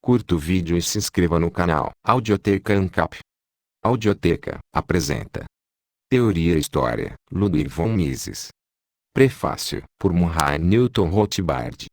Curta o vídeo e se inscreva no canal. Audioteca ANCAP. Audioteca apresenta Teoria e História, Ludwig von Mises. Prefácio, por Murray Newton Rothbard.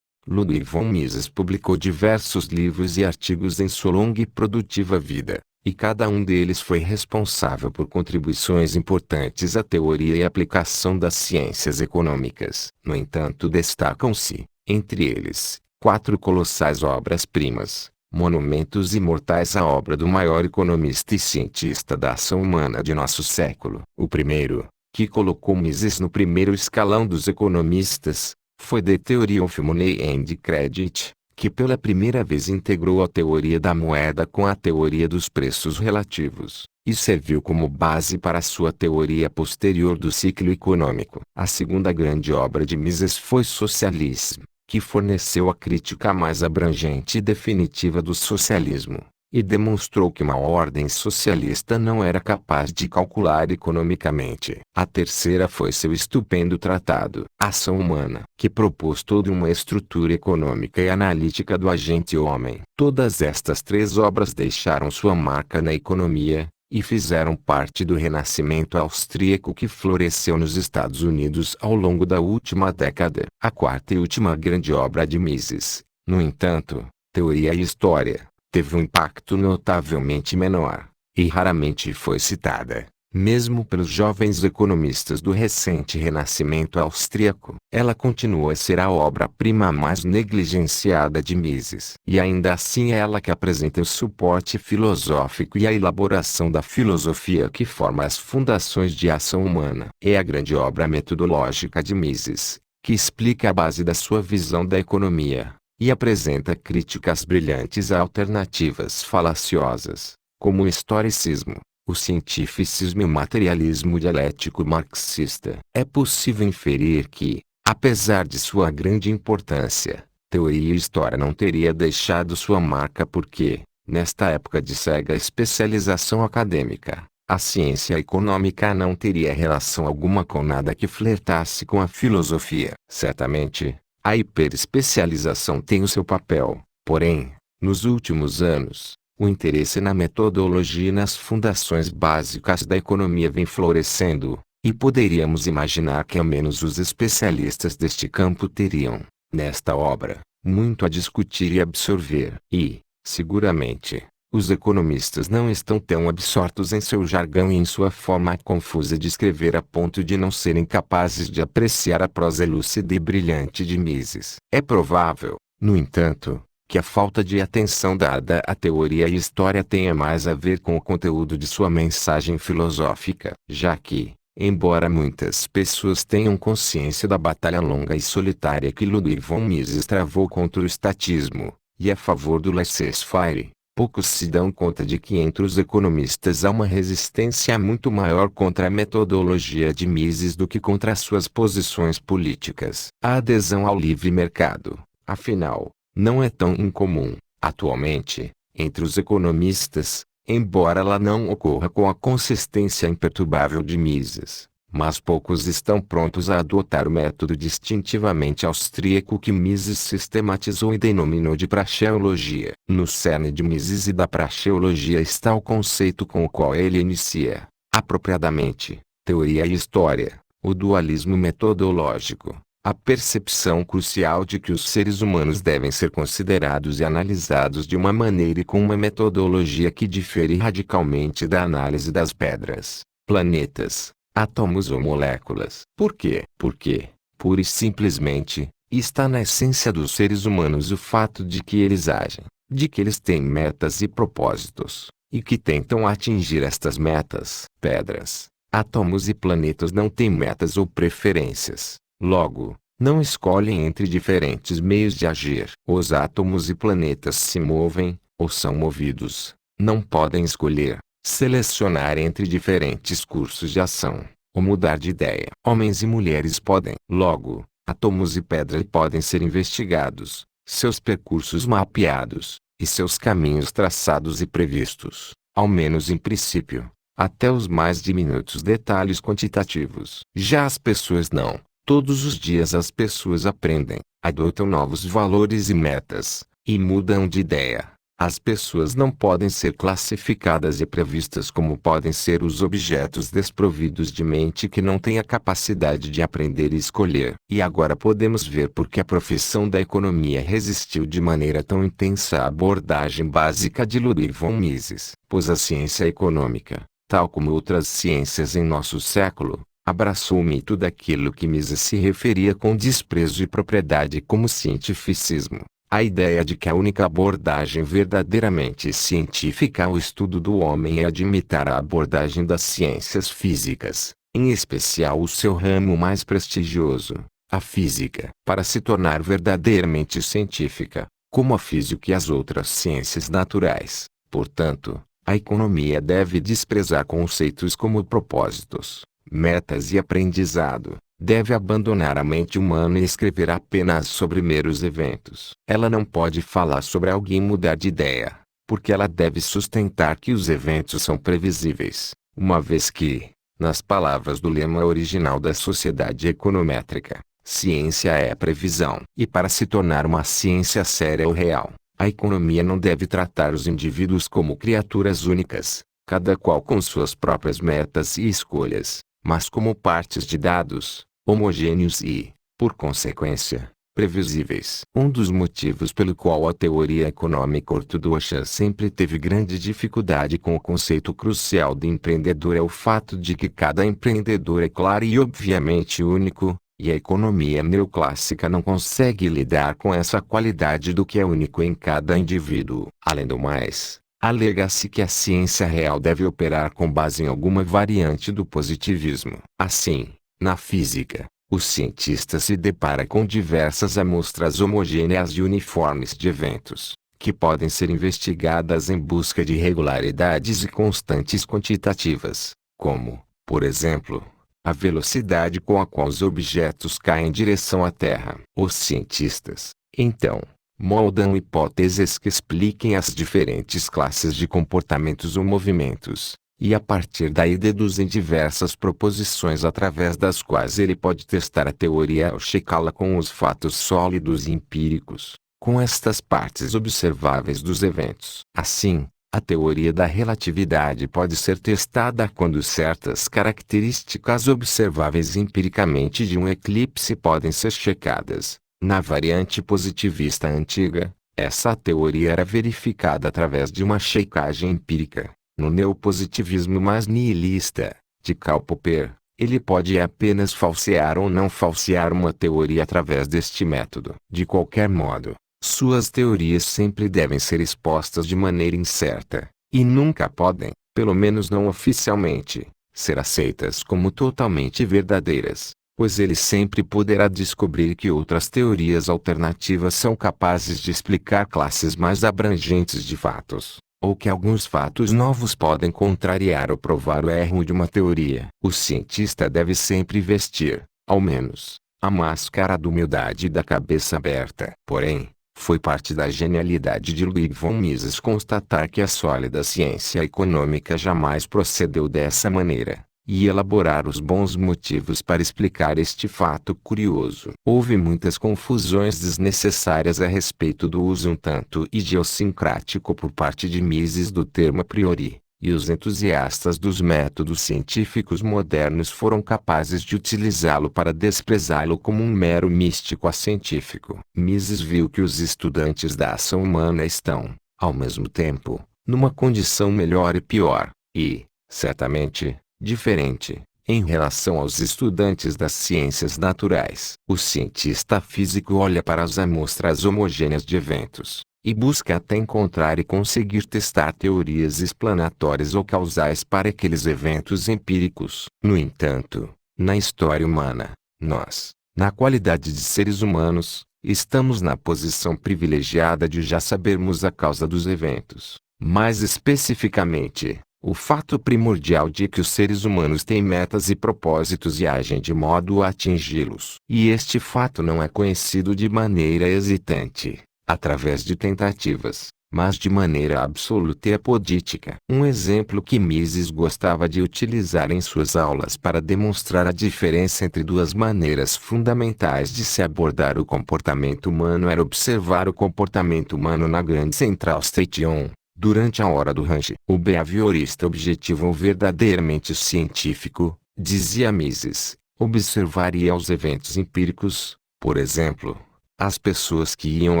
Ludwig von Mises publicou diversos livros e artigos em sua longa e produtiva vida, e cada um deles foi responsável por contribuições importantes à teoria e aplicação das ciências econômicas. No entanto, destacam-se, entre eles, 4 colossais obras-primas, monumentos imortais à obra do maior economista e cientista da ação humana de nosso século. O primeiro, que colocou Mises no primeiro escalão dos economistas, foi The Theory of Money and Credit, que pela primeira vez integrou a teoria da moeda com a teoria dos preços relativos, e serviu como base para sua teoria posterior do ciclo econômico. A segunda grande obra de Mises foi Socialism, que forneceu a crítica mais abrangente e definitiva do socialismo, e demonstrou que uma ordem socialista não era capaz de calcular economicamente. A terceira foi seu estupendo tratado, Ação Humana, que propôs toda uma estrutura econômica e analítica do agente homem. Todas estas 3 obras deixaram sua marca na economia, e fizeram parte do renascimento austríaco que floresceu nos Estados Unidos ao longo da última década. A quarta e última grande obra de Mises, no entanto, Teoria e História, teve um impacto notavelmente menor, e raramente foi citada, mesmo pelos jovens economistas do recente renascimento austríaco. Ela continua a ser a obra-prima mais negligenciada de Mises. E ainda assim é ela que apresenta o suporte filosófico e a elaboração da filosofia que forma as fundações de ação humana. É a grande obra metodológica de Mises, que explica a base da sua visão da economia, e apresenta críticas brilhantes a alternativas falaciosas, como o historicismo, o cientificismo e o materialismo dialético marxista. É possível inferir que, apesar de sua grande importância, Teoria e História não teria deixado sua marca porque, nesta época de cega especialização acadêmica, a ciência econômica não teria relação alguma com nada que flertasse com a filosofia. Certamente, a hiperespecialização tem o seu papel, porém, nos últimos anos, o interesse na metodologia e nas fundações básicas da economia vem florescendo, e poderíamos imaginar que ao menos os especialistas deste campo teriam, nesta obra, muito a discutir e absorver. E, seguramente, os economistas não estão tão absortos em seu jargão e em sua forma confusa de escrever a ponto de não serem capazes de apreciar a prosa lúcida e brilhante de Mises. É provável, no entanto, que a falta de atenção dada à teoria e história tenha mais a ver com o conteúdo de sua mensagem filosófica, já que, embora muitas pessoas tenham consciência da batalha longa e solitária que Ludwig von Mises travou contra o estatismo, e a favor do laissez-faire, poucos se dão conta de que entre os economistas há uma resistência muito maior contra a metodologia de Mises do que contra as suas posições políticas. A adesão ao livre mercado, afinal, não é tão incomum, atualmente, entre os economistas, embora ela não ocorra com a consistência imperturbável de Mises. Mas poucos estão prontos a adotar o método distintivamente austríaco que Mises sistematizou e denominou de praxeologia. No cerne de Mises e da praxeologia está o conceito com o qual ele inicia, apropriadamente, Teoria e História, o dualismo metodológico, a percepção crucial de que os seres humanos devem ser considerados e analisados de uma maneira e com uma metodologia que difere radicalmente da análise das pedras, planetas, átomos ou moléculas. Por quê? Porque, pura e simplesmente, está na essência dos seres humanos o fato de que eles agem, de que eles têm metas e propósitos, e que tentam atingir estas metas. Pedras, átomos e planetas não têm metas ou preferências, logo, não escolhem entre diferentes meios de agir. Os átomos e planetas se movem, ou são movidos, não podem escolher, selecionar entre diferentes cursos de ação, ou mudar de ideia. Homens e mulheres podem. Logo, átomos e pedra podem ser investigados, seus percursos mapeados, e seus caminhos traçados e previstos, ao menos em princípio, até os mais diminutos detalhes quantitativos. Já as pessoas não. Todos os dias as pessoas aprendem, adotam novos valores e metas, e mudam de ideia. As pessoas não podem ser classificadas e previstas como podem ser os objetos desprovidos de mente que não têm a capacidade de aprender e escolher. E agora podemos ver por que a profissão da economia resistiu de maneira tão intensa à abordagem básica de Ludwig von Mises. Pois a ciência econômica, tal como outras ciências em nosso século, abraçou o mito daquilo que Mises se referia com desprezo e propriedade como cientificismo. A ideia de que a única abordagem verdadeiramente científica ao estudo do homem é imitar a abordagem das ciências físicas, em especial o seu ramo mais prestigioso, a física. Para se tornar verdadeiramente científica, como a física e as outras ciências naturais, portanto, a economia deve desprezar conceitos como propósitos, metas e aprendizado. Deve abandonar a mente humana e escrever apenas sobre meros eventos. Ela não pode falar sobre alguém mudar de ideia, porque ela deve sustentar que os eventos são previsíveis, uma vez que, nas palavras do lema original da Sociedade Econométrica, ciência é previsão. E para se tornar uma ciência séria ou real, a economia não deve tratar os indivíduos como criaturas únicas, cada qual com suas próprias metas e escolhas, mas como partes de dados, homogêneos e, por consequência, previsíveis. Um dos motivos pelo qual a teoria econômica ortodoxa sempre teve grande dificuldade com o conceito crucial de empreendedor é o fato de que cada empreendedor é claro e obviamente único, e a economia neoclássica não consegue lidar com essa qualidade do que é único em cada indivíduo. Além do mais, alega-se que a ciência real deve operar com base em alguma variante do positivismo. Assim, na física, o cientista se depara com diversas amostras homogêneas e uniformes de eventos, que podem ser investigadas em busca de regularidades e constantes quantitativas, como, por exemplo, a velocidade com a qual os objetos caem em direção à Terra. Os cientistas, então, moldam hipóteses que expliquem as diferentes classes de comportamentos ou movimentos, e a partir daí deduzem diversas proposições através das quais ele pode testar a teoria ou checá-la com os fatos sólidos e empíricos, com estas partes observáveis dos eventos. Assim, a teoria da relatividade pode ser testada quando certas características observáveis empiricamente de um eclipse podem ser checadas. Na variante positivista antiga, essa teoria era verificada através de uma checagem empírica. No neopositivismo mais nihilista, de Karl Popper, ele pode apenas falsear ou não falsear uma teoria através deste método. De qualquer modo, suas teorias sempre devem ser expostas de maneira incerta, e nunca podem, pelo menos não oficialmente, ser aceitas como totalmente verdadeiras, pois ele sempre poderá descobrir que outras teorias alternativas são capazes de explicar classes mais abrangentes de fatos, ou que alguns fatos novos podem contrariar ou provar o erro de uma teoria. O cientista deve sempre vestir, ao menos, a máscara da humildade e da cabeça aberta. Porém, foi parte da genialidade de Ludwig von Mises constatar que a sólida ciência econômica jamais procedeu dessa maneira, e elaborar os bons motivos para explicar este fato curioso. Houve muitas confusões desnecessárias a respeito do uso um tanto idiosincrático por parte de Mises do termo a priori, e os entusiastas dos métodos científicos modernos foram capazes de utilizá-lo para desprezá-lo como um mero místico científico. Mises viu que os estudantes da ação humana estão, ao mesmo tempo, numa condição melhor e pior, e, certamente, diferente, em relação aos estudantes das ciências naturais. O cientista físico olha para as amostras homogêneas de eventos, e busca até encontrar e conseguir testar teorias explanatórias ou causais para aqueles eventos empíricos. No entanto, na história humana, nós, na qualidade de seres humanos, estamos na posição privilegiada de já sabermos a causa dos eventos. Mais especificamente, o fato primordial de que os seres humanos têm metas e propósitos e agem de modo a atingi-los. E este fato não é conhecido de maneira hesitante, através de tentativas, mas de maneira absoluta e apodítica. Um exemplo que Mises gostava de utilizar em suas aulas para demonstrar a diferença entre duas maneiras fundamentais de se abordar o comportamento humano era observar o comportamento humano na grande Central Station, durante a hora do range. O behaviorista objetivo ou verdadeiramente científico, dizia Mises, observaria os eventos empíricos, por exemplo, as pessoas que iam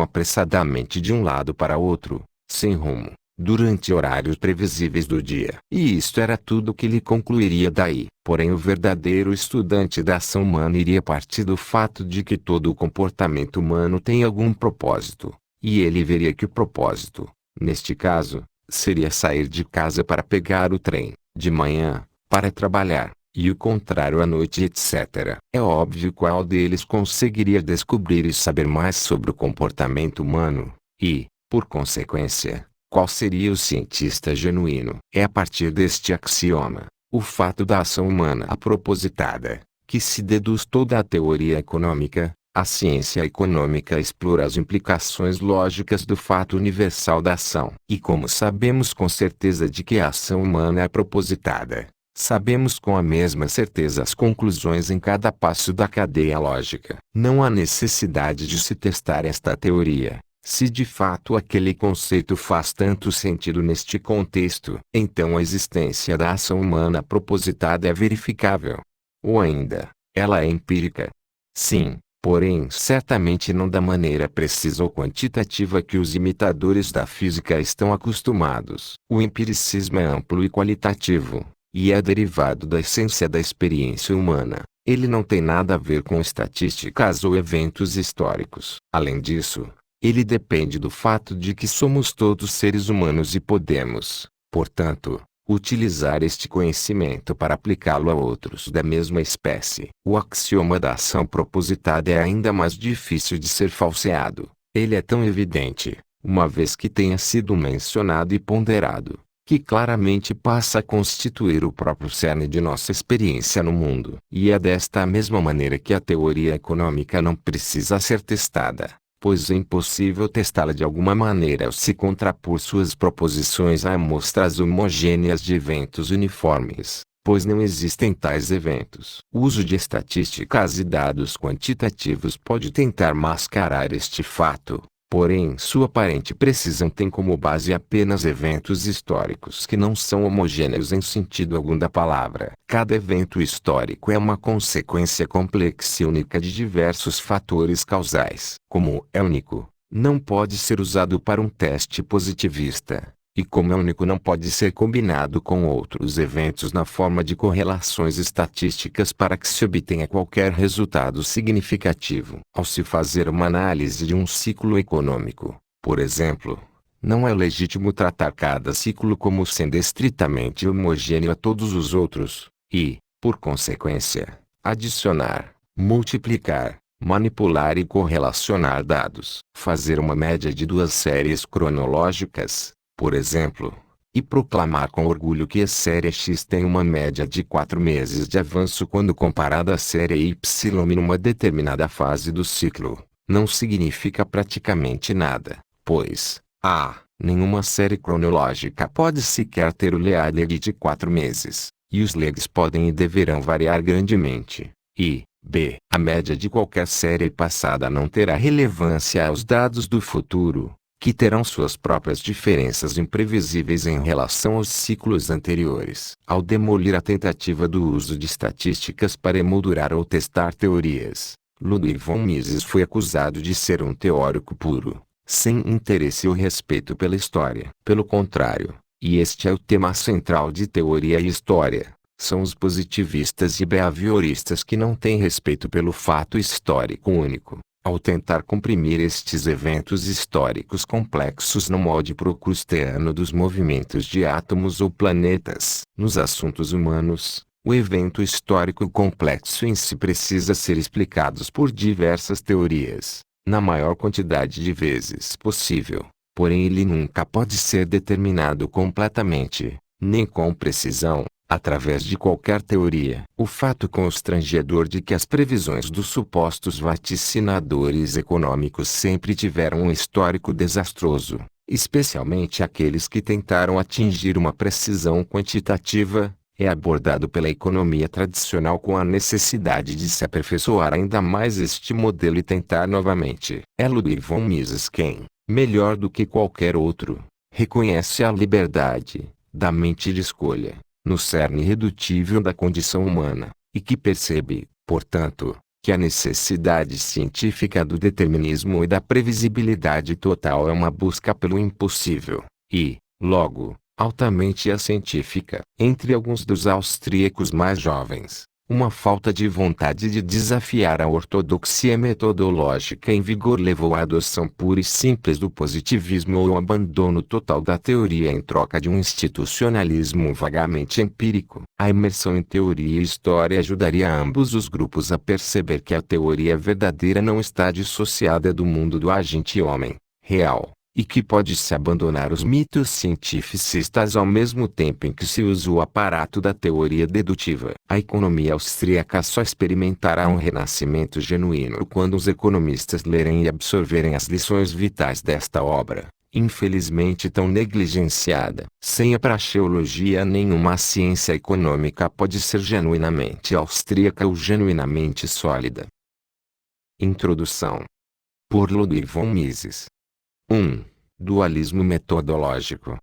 apressadamente de um lado para outro, sem rumo, durante horários previsíveis do dia. E isto era tudo o que lhe concluiria daí. Porém, o verdadeiro estudante da ação humana iria partir do fato de que todo o comportamento humano tem algum propósito, e ele veria que o propósito, neste caso, seria sair de casa para pegar o trem, de manhã, para trabalhar, e o contrário à noite, etc. É óbvio qual deles conseguiria descobrir e saber mais sobre o comportamento humano, e, por consequência, qual seria o cientista genuíno. É a partir deste axioma, o fato da ação humana propositada, que se deduz toda a teoria econômica. A ciência econômica explora as implicações lógicas do fato universal da ação. E como sabemos com certeza de que a ação humana é propositada, sabemos com a mesma certeza as conclusões em cada passo da cadeia lógica. Não há necessidade de se testar esta teoria. Se de fato aquele conceito faz tanto sentido neste contexto, então a existência da ação humana propositada é verificável. Ou ainda, ela é empírica. Sim. Porém, certamente não da maneira precisa ou quantitativa que os imitadores da física estão acostumados. O empiricismo é amplo e qualitativo, e é derivado da essência da experiência humana. Ele não tem nada a ver com estatísticas ou eventos históricos. Além disso, ele depende do fato de que somos todos seres humanos e podemos, portanto, utilizar este conhecimento para aplicá-lo a outros da mesma espécie. O axioma da ação propositada é ainda mais difícil de ser falseado. Ele é tão evidente, uma vez que tenha sido mencionado e ponderado, que claramente passa a constituir o próprio cerne de nossa experiência no mundo. E é desta mesma maneira que a teoria econômica não precisa ser testada, pois é impossível testá-la de alguma maneira ao se contrapor suas proposições a amostras homogêneas de eventos uniformes, pois não existem tais eventos. O uso de estatísticas e dados quantitativos pode tentar mascarar este fato, porém sua aparente precisão tem como base apenas eventos históricos que não são homogêneos em sentido algum da palavra. Cada evento histórico é uma consequência complexa e única de diversos fatores causais. Como é único, não pode ser usado para um teste positivista, e como é único não pode ser combinado com outros eventos na forma de correlações estatísticas para que se obtenha qualquer resultado significativo. Ao se fazer uma análise de um ciclo econômico, por exemplo, não é legítimo tratar cada ciclo como sendo estritamente homogêneo a todos os outros, e, por consequência, adicionar, multiplicar, manipular e correlacionar dados. Fazer uma média de duas séries cronológicas, por exemplo, e proclamar com orgulho que a série X tem uma média de 4 meses de avanço quando comparada à série Y numa determinada fase do ciclo, não significa praticamente nada, pois, nenhuma série cronológica pode sequer ter o lag de 4 meses, e os lags podem e deverão variar grandemente, e, a média de qualquer série passada não terá relevância aos dados do futuro, que terão suas próprias diferenças imprevisíveis em relação aos ciclos anteriores. Ao demolir a tentativa do uso de estatísticas para emoldurar ou testar teorias, Ludwig von Mises foi acusado de ser um teórico puro, sem interesse ou respeito pela história. Pelo contrário, e este é o tema central de teoria e história, são os positivistas e behavioristas que não têm respeito pelo fato histórico único. Ao tentar comprimir estes eventos históricos complexos no molde procrusteano dos movimentos de átomos ou planetas, nos assuntos humanos, o evento histórico complexo em si precisa ser explicado por diversas teorias, na maior quantidade de vezes possível, porém ele nunca pode ser determinado completamente, nem com precisão, através de qualquer teoria. O fato constrangedor de que as previsões dos supostos vaticinadores econômicos sempre tiveram um histórico desastroso, especialmente aqueles que tentaram atingir uma precisão quantitativa, é abordado pela economia tradicional com a necessidade de se aperfeiçoar ainda mais este modelo e tentar novamente. É Ludwig von Mises quem, melhor do que qualquer outro, reconhece a liberdade da mente de escolha, no cerne irredutível da condição humana, e que percebe, portanto, que a necessidade científica do determinismo e da previsibilidade total é uma busca pelo impossível, e, logo, altamente científica. Entre alguns dos austríacos mais jovens, uma falta de vontade de desafiar a ortodoxia metodológica em vigor levou à adoção pura e simples do positivismo ou ao abandono total da teoria em troca de um institucionalismo vagamente empírico. A imersão em teoria e história ajudaria ambos os grupos a perceber que a teoria verdadeira não está dissociada do mundo do agente homem real, e que pode-se abandonar os mitos cientificistas ao mesmo tempo em que se usa o aparato da teoria dedutiva. A economia austríaca só experimentará um renascimento genuíno quando os economistas lerem e absorverem as lições vitais desta obra, infelizmente tão negligenciada. Sem a praxeologia nenhuma ciência econômica pode ser genuinamente austríaca ou genuinamente sólida. Introdução. Por Ludwig von Mises. 1. Dualismo metodológico.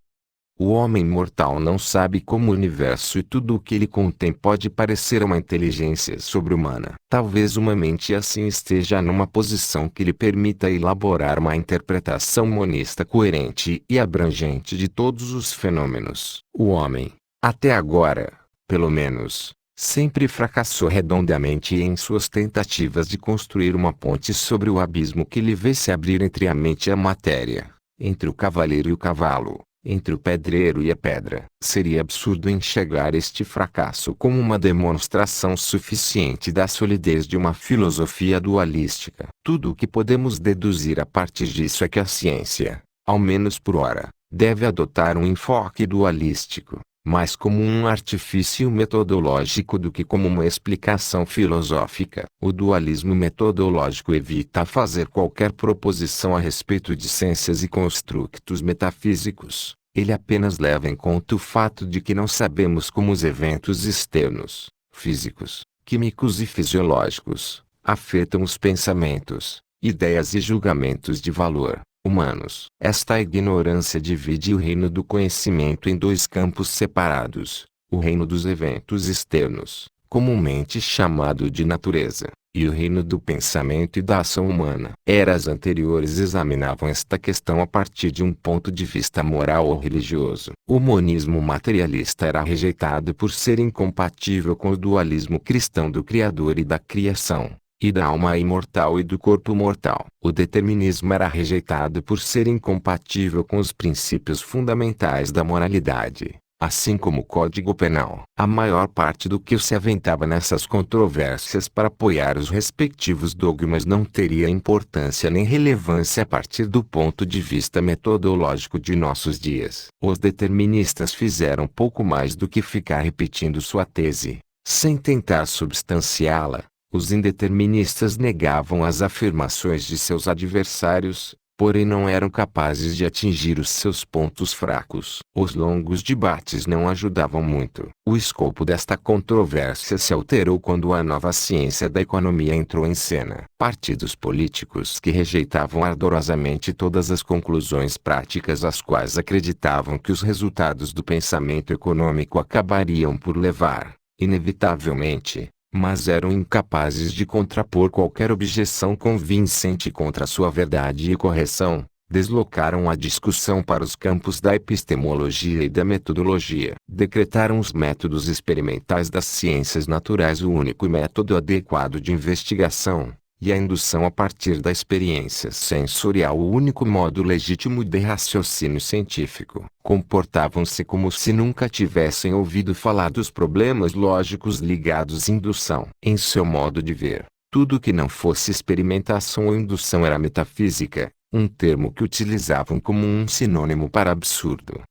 O homem mortal não sabe como o universo e tudo o que ele contém pode parecer uma inteligência sobre-humana. Talvez uma mente assim esteja numa posição que lhe permita elaborar uma interpretação monista coerente e abrangente de todos os fenômenos. O homem, até agora, pelo menos, sempre fracassou redondamente em suas tentativas de construir uma ponte sobre o abismo que lhe vê se abrir entre a mente e a matéria, entre o cavaleiro e o cavalo, entre o pedreiro e a pedra. Seria absurdo enxergar este fracasso como uma demonstração suficiente da solidez de uma filosofia dualística. Tudo o que podemos deduzir a partir disso é que a ciência, ao menos por ora, deve adotar um enfoque dualístico, mais como um artifício metodológico do que como uma explicação filosófica. O dualismo metodológico evita fazer qualquer proposição a respeito de ciências e construtos metafísicos. Ele apenas leva em conta o fato de que não sabemos como os eventos externos, físicos, químicos e fisiológicos, afetam os pensamentos, ideias e julgamentos de valor humanos. Esta ignorância divide o reino do conhecimento em dois campos separados: o reino dos eventos externos, comumente chamado de natureza, e o reino do pensamento e da ação humana. Eras anteriores examinavam esta questão a partir de um ponto de vista moral ou religioso. O monismo materialista era rejeitado por ser incompatível com o dualismo cristão do Criador e da criação, e da alma imortal e do corpo mortal. O determinismo era rejeitado por ser incompatível com os princípios fundamentais da moralidade, assim como o Código Penal. A maior parte do que se aventava nessas controvérsias para apoiar os respectivos dogmas não teria importância nem relevância a partir do ponto de vista metodológico de nossos dias. Os deterministas fizeram pouco mais do que ficar repetindo sua tese, sem tentar substanciá-la. Os indeterministas negavam as afirmações de seus adversários, porém não eram capazes de atingir os seus pontos fracos. Os longos debates não ajudavam muito. O escopo desta controvérsia se alterou quando a nova ciência da economia entrou em cena. Partidos políticos que rejeitavam ardorosamente todas as conclusões práticas às quais acreditavam que os resultados do pensamento econômico acabariam por levar, inevitavelmente, mas eram incapazes de contrapor qualquer objeção convincente contra sua verdade e correção, deslocaram a discussão para os campos da epistemologia e da metodologia. Decretaram os métodos experimentais das ciências naturais o único método adequado de investigação, e a indução a partir da experiência sensorial o único modo legítimo de raciocínio científico. Comportavam-se como se nunca tivessem ouvido falar dos problemas lógicos ligados à indução. Em seu modo de ver, tudo que não fosse experimentação ou indução era metafísica, um termo que utilizavam como um sinônimo para absurdo.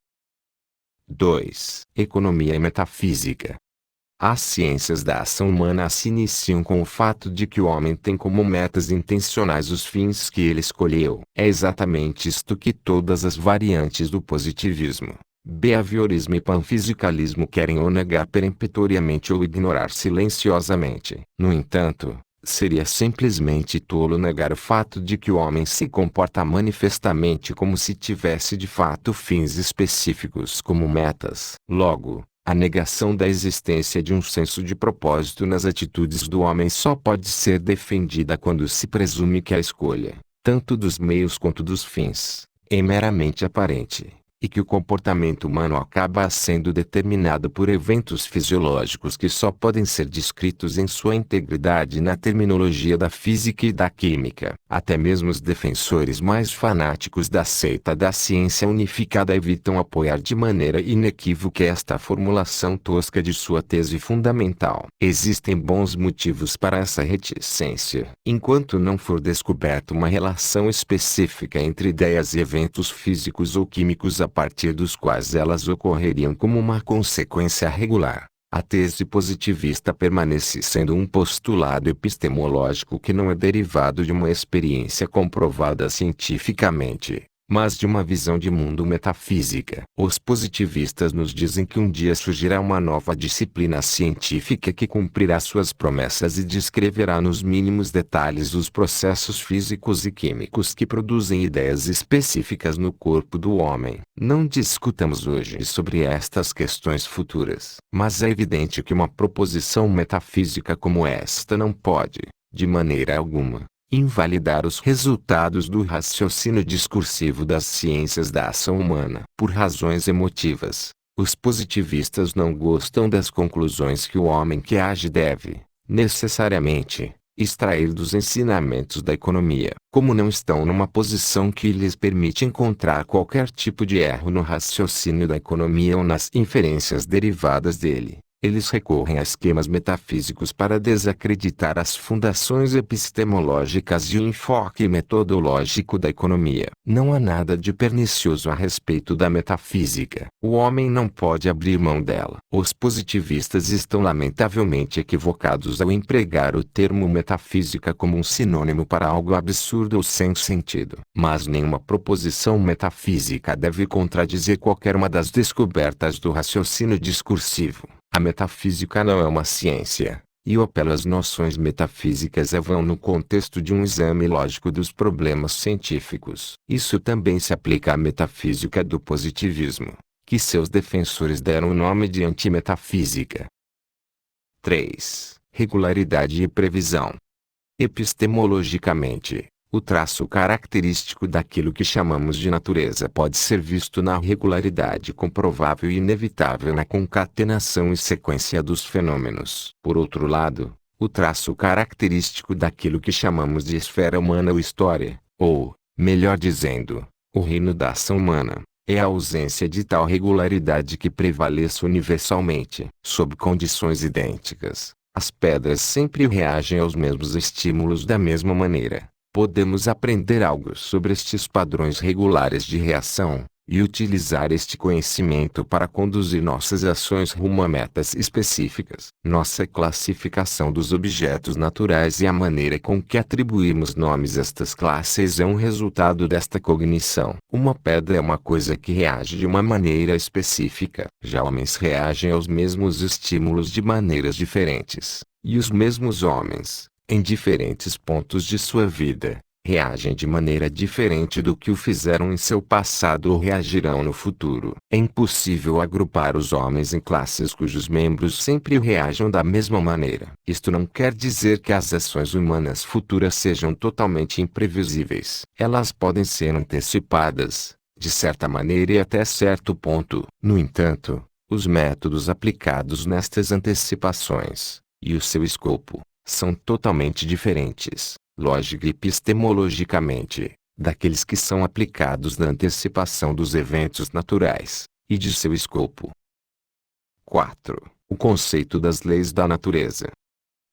2. Economia e metafísica. As ciências da ação humana se iniciam com o fato de que o homem tem como metas intencionais os fins que ele escolheu. É exatamente isto que todas as variantes do positivismo, behaviorismo e panfisicalismo querem ou negar peremptoriamente ou ignorar silenciosamente. No entanto, seria simplesmente tolo negar o fato de que o homem se comporta manifestamente como se tivesse de fato fins específicos como metas. Logo, a negação da existência de um senso de propósito nas atitudes do homem só pode ser defendida quando se presume que a escolha, tanto dos meios quanto dos fins, é meramente aparente, e que o comportamento humano acaba sendo determinado por eventos fisiológicos que só podem ser descritos em sua integridade na terminologia da física e da química. Até mesmo os defensores mais fanáticos da seita da ciência unificada evitam apoiar de maneira inequívoca esta formulação tosca de sua tese fundamental. Existem bons motivos para essa reticência. Enquanto não for descoberta uma relação específica entre ideias e eventos físicos ou químicos a partir dos quais elas ocorreriam como uma consequência regular, a tese positivista permanece sendo um postulado epistemológico que não é derivado de uma experiência comprovada cientificamente, mas de uma visão de mundo metafísica. Os positivistas nos dizem que um dia surgirá uma nova disciplina científica que cumprirá suas promessas e descreverá nos mínimos detalhes os processos físicos e químicos que produzem ideias específicas no corpo do homem. Não discutamos hoje sobre estas questões futuras, mas é evidente que uma proposição metafísica como esta não pode, de maneira alguma, invalidar os resultados do raciocínio discursivo das ciências da ação humana. Por razões emotivas, os positivistas não gostam das conclusões que o homem que age deve, necessariamente, extrair dos ensinamentos da economia. Como não estão numa posição que lhes permite encontrar qualquer tipo de erro no raciocínio da economia ou nas inferências derivadas dele, eles recorrem a esquemas metafísicos para desacreditar as fundações epistemológicas e o enfoque metodológico da economia. Não há nada de pernicioso a respeito da metafísica. O homem não pode abrir mão dela. Os positivistas estão lamentavelmente equivocados ao empregar o termo metafísica como um sinônimo para algo absurdo ou sem sentido. Mas nenhuma proposição metafísica deve contradizer qualquer uma das descobertas do raciocínio discursivo. A metafísica não é uma ciência, e o apelo às noções metafísicas é vão no contexto de um exame lógico dos problemas científicos. Isso também se aplica à metafísica do positivismo, que seus defensores deram o nome de antimetafísica. 3. Regularidade e previsão. Epistemologicamente, o traço característico daquilo que chamamos de natureza pode ser visto na regularidade comprovável e inevitável na concatenação e sequência dos fenômenos. Por outro lado, o traço característico daquilo que chamamos de esfera humana ou história, ou, melhor dizendo, o reino da ação humana, é a ausência de tal regularidade que prevaleça universalmente. Sob condições idênticas, as pedras sempre reagem aos mesmos estímulos da mesma maneira. Podemos aprender algo sobre estes padrões regulares de reação, e utilizar este conhecimento para conduzir nossas ações rumo a metas específicas. Nossa classificação dos objetos naturais e a maneira com que atribuímos nomes a estas classes é um resultado desta cognição. Uma pedra é uma coisa que reage de uma maneira específica. Já homens reagem aos mesmos estímulos de maneiras diferentes, e os mesmos homens, em diferentes pontos de sua vida, reagem de maneira diferente do que o fizeram em seu passado ou reagirão no futuro. É impossível agrupar os homens em classes cujos membros sempre reajam da mesma maneira. Isto não quer dizer que as ações humanas futuras sejam totalmente imprevisíveis. Elas podem ser antecipadas, de certa maneira e até certo ponto. No entanto, os métodos aplicados nestas antecipações, e o seu escopo, são totalmente diferentes, lógica e epistemologicamente, daqueles que são aplicados na antecipação dos eventos naturais, e de seu escopo. 4. O conceito das leis da natureza.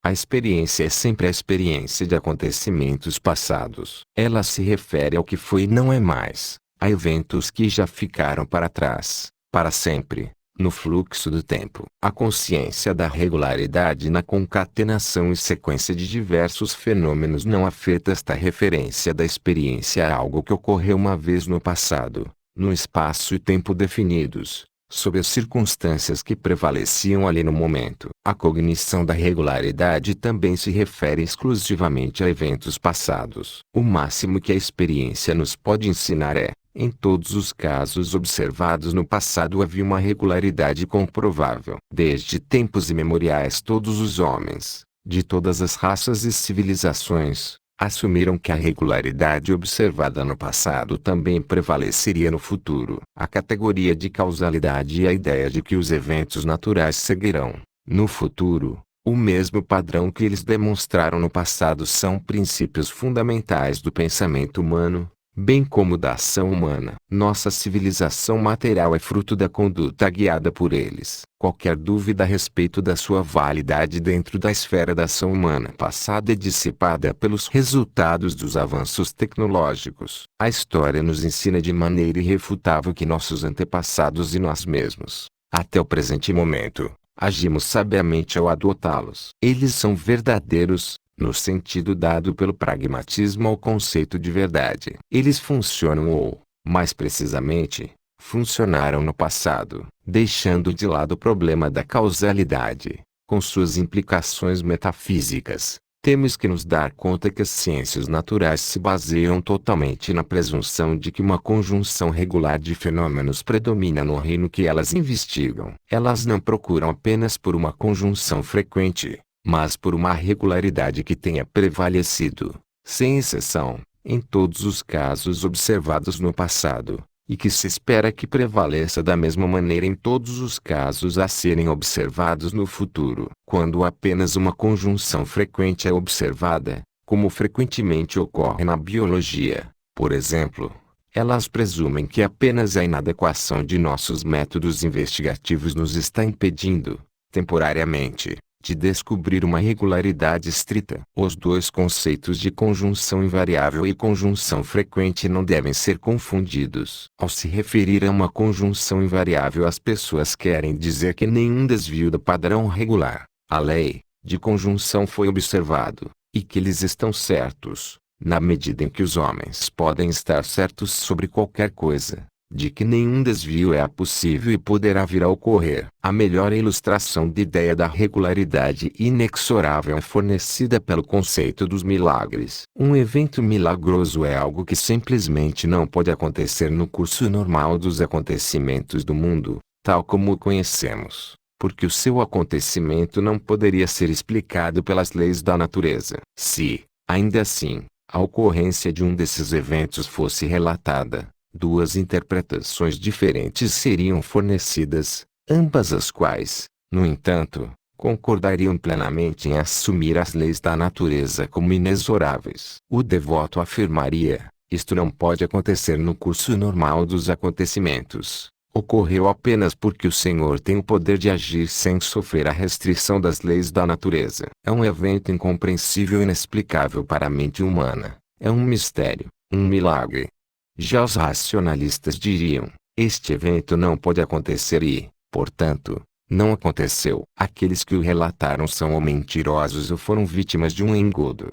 A experiência é sempre a experiência de acontecimentos passados. Ela se refere ao que foi e não é mais, a eventos que já ficaram para trás, para sempre, No fluxo do tempo, a consciência da regularidade na concatenação e sequência de diversos fenômenos não afeta esta referência da experiência a algo que ocorreu uma vez no passado, no espaço e tempo definidos, sob as circunstâncias que prevaleciam ali no momento. A cognição da regularidade também se refere exclusivamente a eventos passados. O máximo que a experiência nos pode ensinar é: em todos os casos observados no passado havia uma regularidade comprovável. Desde tempos imemoriais todos os homens, de todas as raças e civilizações, assumiram que a regularidade observada no passado também prevaleceria no futuro. A categoria de causalidade e a ideia de que os eventos naturais seguirão, no futuro, o mesmo padrão que eles demonstraram no passado são princípios fundamentais do pensamento humano, bem como da ação humana. Nossa civilização material é fruto da conduta guiada por eles. Qualquer dúvida a respeito da sua validade dentro da esfera da ação humana passada é dissipada pelos resultados dos avanços tecnológicos. A história nos ensina de maneira irrefutável que nossos antepassados e nós mesmos, até o presente momento, agimos sabiamente ao adotá-los. Eles são verdadeiros, no sentido dado pelo pragmatismo ao conceito de verdade. Eles funcionam ou, mais precisamente, funcionaram no passado, deixando de lado o problema da causalidade, com suas implicações metafísicas. Temos que nos dar conta que as ciências naturais se baseiam totalmente na presunção de que uma conjunção regular de fenômenos predomina no reino que elas investigam. Elas não procuram apenas por uma conjunção frequente, mas por uma regularidade que tenha prevalecido, sem exceção, em todos os casos observados no passado, e que se espera que prevaleça da mesma maneira em todos os casos a serem observados no futuro. Quando apenas uma conjunção frequente é observada, como frequentemente ocorre na biologia, por exemplo, elas presumem que apenas a inadequação de nossos métodos investigativos nos está impedindo, temporariamente, de descobrir uma regularidade estrita. Os dois conceitos de conjunção invariável e conjunção frequente não devem ser confundidos. Ao se referir a uma conjunção invariável, as pessoas querem dizer que nenhum desvio do padrão regular, a lei, de conjunção foi observado, e que eles estão certos, na medida em que os homens podem estar certos sobre qualquer coisa, de que nenhum desvio é possível e poderá vir a ocorrer. A melhor ilustração da ideia da regularidade inexorável é fornecida pelo conceito dos milagres. Um evento milagroso é algo que simplesmente não pode acontecer no curso normal dos acontecimentos do mundo, tal como o conhecemos, porque o seu acontecimento não poderia ser explicado pelas leis da natureza. Se, ainda assim, a ocorrência de um desses eventos fosse relatada, duas interpretações diferentes seriam fornecidas, ambas as quais, no entanto, concordariam plenamente em assumir as leis da natureza como inexoráveis. O devoto afirmaria: isto não pode acontecer no curso normal dos acontecimentos. Ocorreu apenas porque o Senhor tem o poder de agir sem sofrer a restrição das leis da natureza. É um evento incompreensível e inexplicável para a mente humana. É um mistério, um milagre. Já os racionalistas diriam: este evento não pode acontecer e, portanto, não aconteceu. Aqueles que o relataram são ou mentirosos ou foram vítimas de um engodo.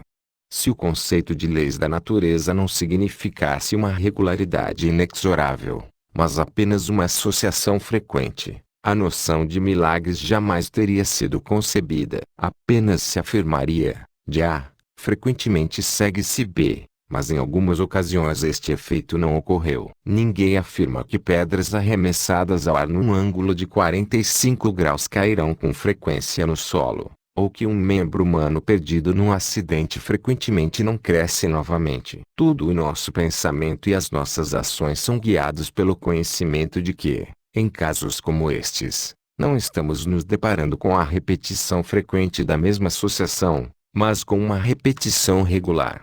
Se o conceito de leis da natureza não significasse uma regularidade inexorável, mas apenas uma associação frequente, a noção de milagres jamais teria sido concebida. Apenas se afirmaria: de A, frequentemente segue-se B. Mas em algumas ocasiões este efeito não ocorreu. Ninguém afirma que pedras arremessadas ao ar num ângulo de 45 graus cairão com frequência no solo, ou que um membro humano perdido num acidente frequentemente não cresce novamente. Tudo o nosso pensamento e as nossas ações são guiados pelo conhecimento de que, em casos como estes, não estamos nos deparando com a repetição frequente da mesma associação, mas com uma repetição regular.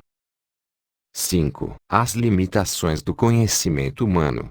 5. As limitações do conhecimento humano.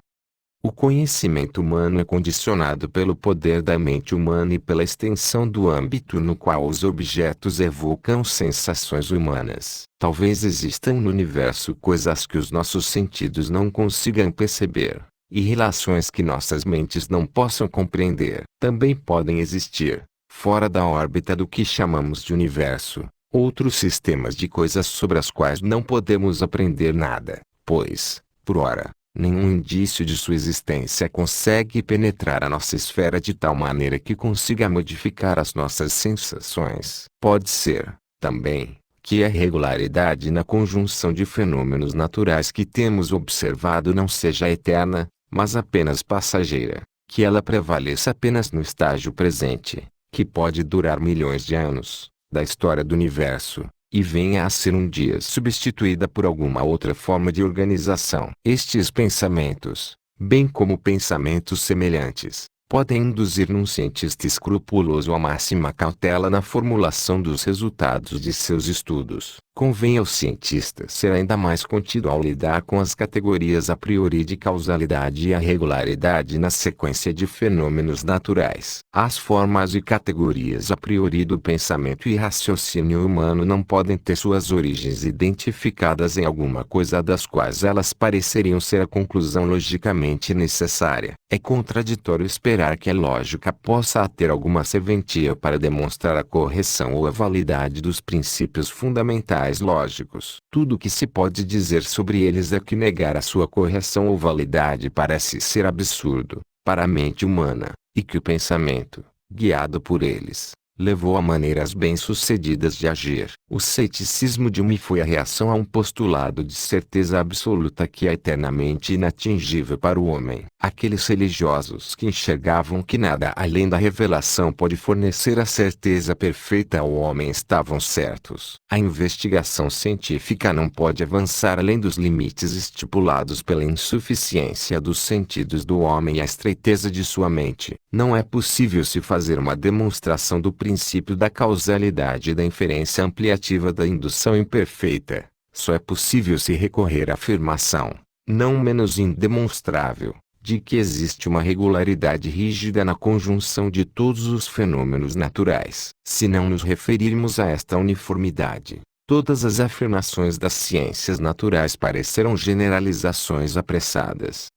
O conhecimento humano é condicionado pelo poder da mente humana e pela extensão do âmbito no qual os objetos evocam sensações humanas. Talvez existam no universo coisas que os nossos sentidos não consigam perceber, e relações que nossas mentes não possam compreender. Também podem existir, fora da órbita do que chamamos de universo, outros sistemas de coisas sobre as quais não podemos aprender nada, pois, por ora, nenhum indício de sua existência consegue penetrar a nossa esfera de tal maneira que consiga modificar as nossas sensações. Pode ser, também, que a regularidade na conjunção de fenômenos naturais que temos observado não seja eterna, mas apenas passageira, que ela prevaleça apenas no estágio presente, que pode durar milhões de anos, da história do universo, e venha a ser um dia substituída por alguma outra forma de organização. Estes pensamentos, bem como pensamentos semelhantes, podem induzir num cientista escrupuloso a máxima cautela na formulação dos resultados de seus estudos. Convém ao cientista ser ainda mais contido ao lidar com as categorias a priori de causalidade e a regularidade na sequência de fenômenos naturais. As formas e categorias a priori do pensamento e raciocínio humano não podem ter suas origens identificadas em alguma coisa das quais elas pareceriam ser a conclusão logicamente necessária. É contraditório esperar que a lógica possa ter alguma serventia para demonstrar a correção ou a validade dos princípios fundamentais lógicos. Tudo o que se pode dizer sobre eles é que negar a sua correção ou validade parece ser absurdo, para a mente humana, e que o pensamento, guiado por eles, levou a maneiras bem-sucedidas de agir. O ceticismo de Hume foi a reação a um postulado de certeza absoluta que é eternamente inatingível para o homem. Aqueles religiosos que enxergavam que nada além da revelação pode fornecer a certeza perfeita ao homem estavam certos. A investigação científica não pode avançar além dos limites estipulados pela insuficiência dos sentidos do homem e a estreiteza de sua mente. Não é possível se fazer uma demonstração do princípio da causalidade e da inferência ampliativa da indução imperfeita. Só é possível se recorrer à afirmação, não menos indemonstrável, de que existe uma regularidade rígida na conjunção de todos os fenômenos naturais. Se não nos referirmos a esta uniformidade, todas as afirmações das ciências naturais parecerão generalizações apressadas.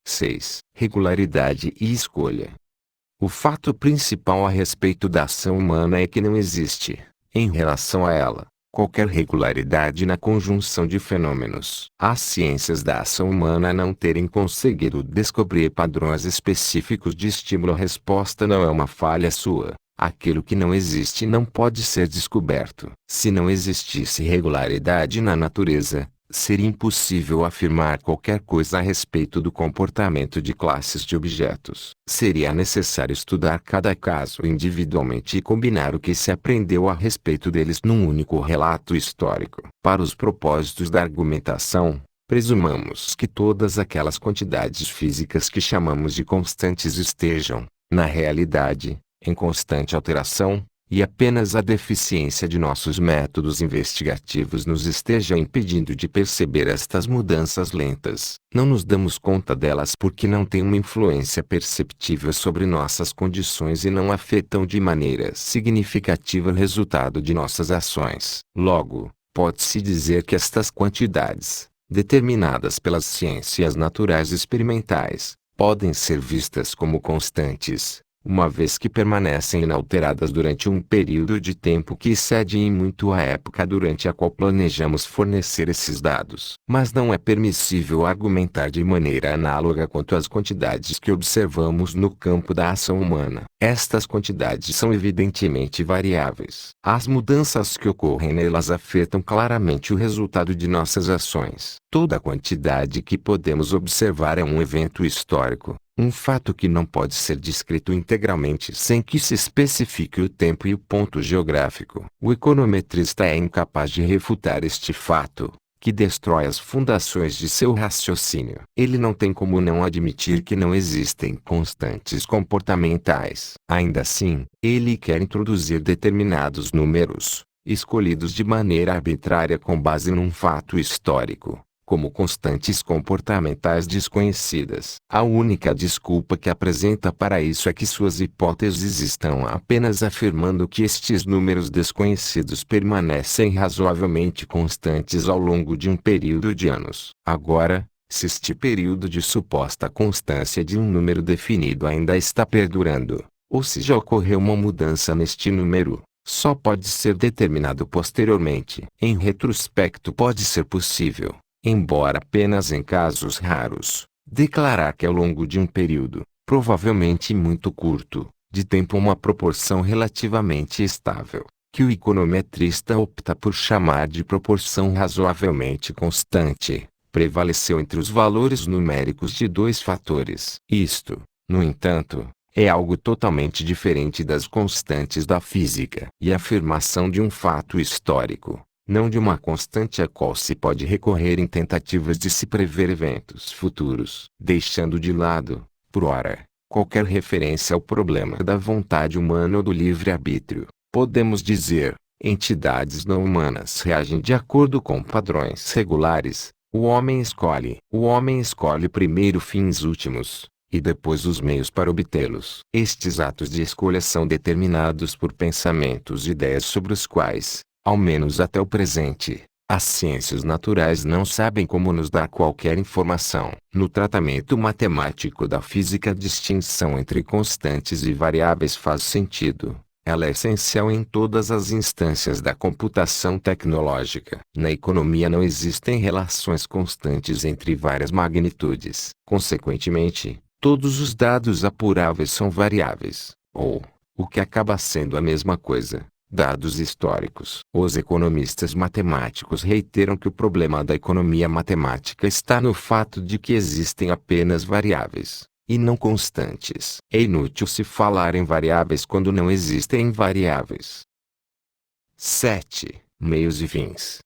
6. Regularidade e escolha. O fato principal a respeito da ação humana é que não existe, em relação a ela, qualquer regularidade na conjunção de fenômenos. As ciências da ação humana não terem conseguido descobrir padrões específicos de estímulo-resposta não é uma falha sua. Aquilo que não existe não pode ser descoberto. Se não existisse regularidade na natureza, seria impossível afirmar qualquer coisa a respeito do comportamento de classes de objetos. Seria necessário estudar cada caso individualmente e combinar o que se aprendeu a respeito deles num único relato histórico. Para os propósitos da argumentação, presumamos que todas aquelas quantidades físicas que chamamos de constantes estejam, na realidade, em constante alteração, e apenas a deficiência de nossos métodos investigativos nos esteja impedindo de perceber estas mudanças lentas. Não nos damos conta delas porque não têm uma influência perceptível sobre nossas condições e não afetam de maneira significativa o resultado de nossas ações. Logo, pode-se dizer que estas quantidades, determinadas pelas ciências naturais experimentais, podem ser vistas como constantes, uma vez que permanecem inalteradas durante um período de tempo que excede em muito a época durante a qual planejamos fornecer esses dados. Mas não é permissível argumentar de maneira análoga quanto às quantidades que observamos no campo da ação humana. Estas quantidades são evidentemente variáveis. As mudanças que ocorrem nelas afetam claramente o resultado de nossas ações. Toda quantidade que podemos observar é um evento histórico. Um fato que não pode ser descrito integralmente sem que se especifique o tempo e o ponto geográfico. O econometrista é incapaz de refutar este fato, que destrói as fundações de seu raciocínio. Ele não tem como não admitir que não existem constantes comportamentais. Ainda assim, ele quer introduzir determinados números, escolhidos de maneira arbitrária com base num fato histórico, como constantes comportamentais desconhecidas. A única desculpa que apresenta para isso é que suas hipóteses estão apenas afirmando que estes números desconhecidos permanecem razoavelmente constantes ao longo de um período de anos. Agora, Se este período de suposta constância de um número definido ainda está perdurando, ou se já ocorreu uma mudança neste número, só pode ser determinado posteriormente. Em retrospecto pode ser possível, embora apenas em casos raros, declarar que ao longo de um período, provavelmente muito curto, de tempo uma proporção relativamente estável, que o econometrista opta por chamar de proporção razoavelmente constante, prevaleceu entre os valores numéricos de dois fatores. Isto, no entanto, é algo totalmente diferente das constantes da física e a afirmação de um fato histórico, não de uma constante a qual se pode recorrer em tentativas de se prever eventos futuros, deixando de lado, por ora, qualquer referência ao problema da vontade humana ou do livre-arbítrio. Podemos dizer, entidades não humanas reagem de acordo com padrões regulares. O homem escolhe primeiro fins últimos, e depois os meios para obtê-los. Estes atos de escolha são determinados por pensamentos e ideias sobre os quais, ao menos até o presente, as ciências naturais não sabem como nos dar qualquer informação. No tratamento matemático da física, a distinção entre constantes e variáveis faz sentido. Ela é essencial em todas as instâncias da computação tecnológica. Na economia não existem relações constantes entre várias magnitudes. Consequentemente, todos os dados apuráveis são variáveis, ou, o que acaba sendo a mesma coisa, dados históricos. Os economistas matemáticos reiteram que o problema da economia matemática está no fato de que existem apenas variáveis, e não constantes. É inútil se falar em variáveis quando não existem variáveis. 7. Meios e fins.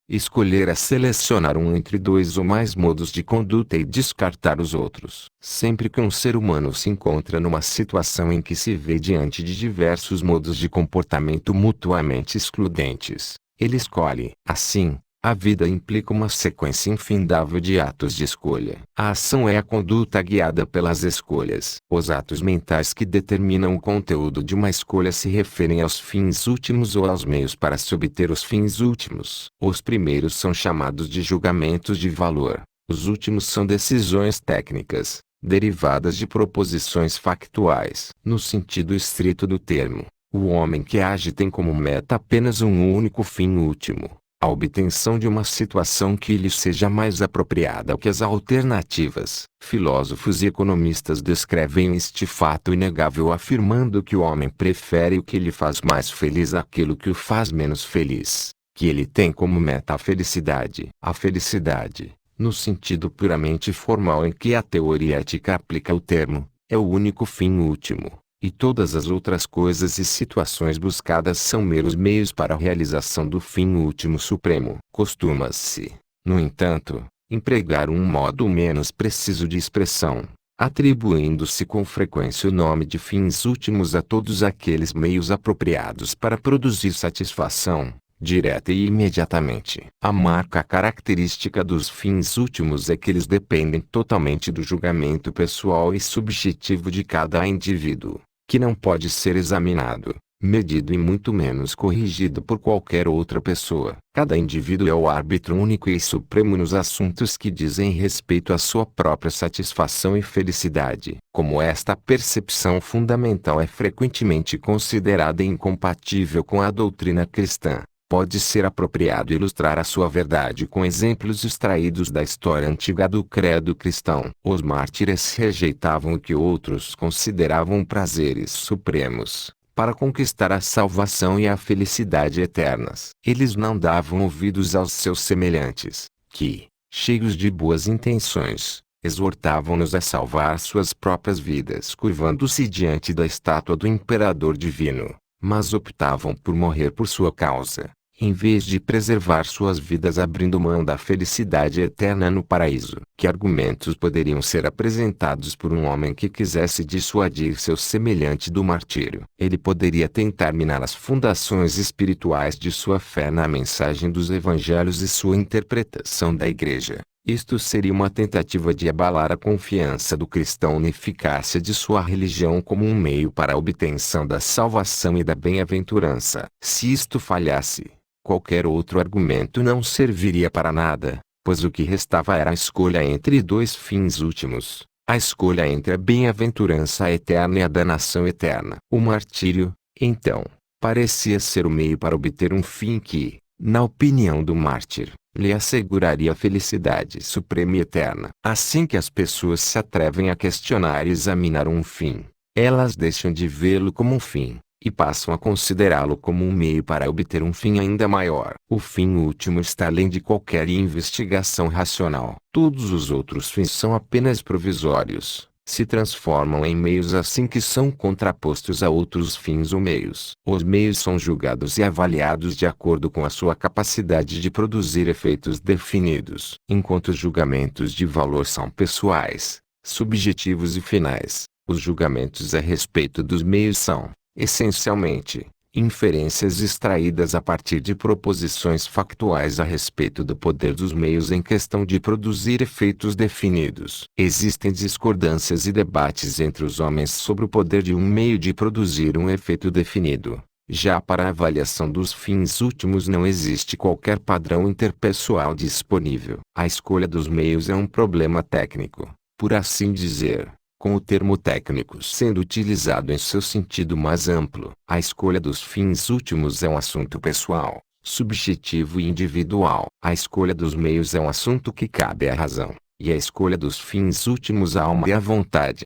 Escolher é selecionar um entre dois ou mais modos de conduta e descartar os outros. Sempre que um ser humano se encontra numa situação em que se vê diante de diversos modos de comportamento mutuamente excludentes, ele escolhe. Assim, a vida implica uma sequência infindável de atos de escolha. A ação é a conduta guiada pelas escolhas. Os atos mentais que determinam o conteúdo de uma escolha se referem aos fins últimos ou aos meios para se obter os fins últimos. Os primeiros são chamados de julgamentos de valor. Os últimos são decisões técnicas, derivadas de proposições factuais. No sentido estrito do termo, o homem que age tem como meta apenas um único fim último: a obtenção de uma situação que lhe seja mais apropriada que as alternativas. Filósofos e economistas descrevem este fato inegável afirmando que o homem prefere o que lhe faz mais feliz àquilo que o faz menos feliz, que ele tem como meta a felicidade. A felicidade, no sentido puramente formal em que a teoria ética aplica o termo, é o único fim último. E todas as outras coisas e situações buscadas são meros meios para a realização do fim último supremo. Costuma-se, no entanto, empregar um modo menos preciso de expressão, atribuindo-se com frequência o nome de fins últimos a todos aqueles meios apropriados para produzir satisfação, direta e imediatamente. A marca característica dos fins últimos é que eles dependem totalmente do julgamento pessoal e subjetivo de cada indivíduo, que não pode ser examinado, medido e muito menos corrigido por qualquer outra pessoa. Cada indivíduo é o árbitro único e supremo nos assuntos que dizem respeito à sua própria satisfação e felicidade. Como esta percepção fundamental é frequentemente considerada incompatível com a doutrina cristã, pode ser apropriado ilustrar a sua verdade com exemplos extraídos da história antiga do credo cristão. Os mártires rejeitavam o que outros consideravam prazeres supremos, para conquistar a salvação e a felicidade eternas. Eles não davam ouvidos aos seus semelhantes, que, cheios de boas intenções, exortavam-nos a salvar suas próprias vidas curvando-se diante da estátua do imperador divino, mas optavam por morrer por sua causa, em vez de preservar suas vidas abrindo mão da felicidade eterna no paraíso. Que argumentos poderiam ser apresentados por um homem que quisesse dissuadir seu semelhante do martírio? Ele poderia tentar minar as fundações espirituais de sua fé na mensagem dos evangelhos e sua interpretação da igreja. Isto seria uma tentativa de abalar a confiança do cristão na eficácia de sua religião como um meio para a obtenção da salvação e da bem-aventurança. Se isto falhasse, qualquer outro argumento não serviria para nada, pois o que restava era a escolha entre dois fins últimos, a escolha entre a bem-aventurança eterna e a danação eterna. O martírio, então, parecia ser o meio para obter um fim que, na opinião do mártir, lhe asseguraria a felicidade suprema e eterna. Assim que as pessoas se atrevem a questionar e examinar um fim, elas deixam de vê-lo como um fim, e passam a considerá-lo como um meio para obter um fim ainda maior. O fim último está além de qualquer investigação racional. Todos os outros fins são apenas provisórios, se transformam em meios assim que são contrapostos a outros fins ou meios. Os meios são julgados e avaliados de acordo com a sua capacidade de produzir efeitos definidos. Enquanto os julgamentos de valor são pessoais, subjetivos e finais, os julgamentos a respeito dos meios são, essencialmente, inferências extraídas a partir de proposições factuais a respeito do poder dos meios em questão de produzir efeitos definidos. Existem discordâncias e debates entre os homens sobre o poder de um meio de produzir um efeito definido. Já para a avaliação dos fins últimos não existe qualquer padrão interpessoal disponível. A escolha dos meios é um problema técnico, por assim dizer, com o termo técnico sendo utilizado em seu sentido mais amplo. A escolha dos fins últimos é um assunto pessoal, subjetivo e individual. A escolha dos meios é um assunto que cabe à razão, e a escolha dos fins últimos à alma e à vontade.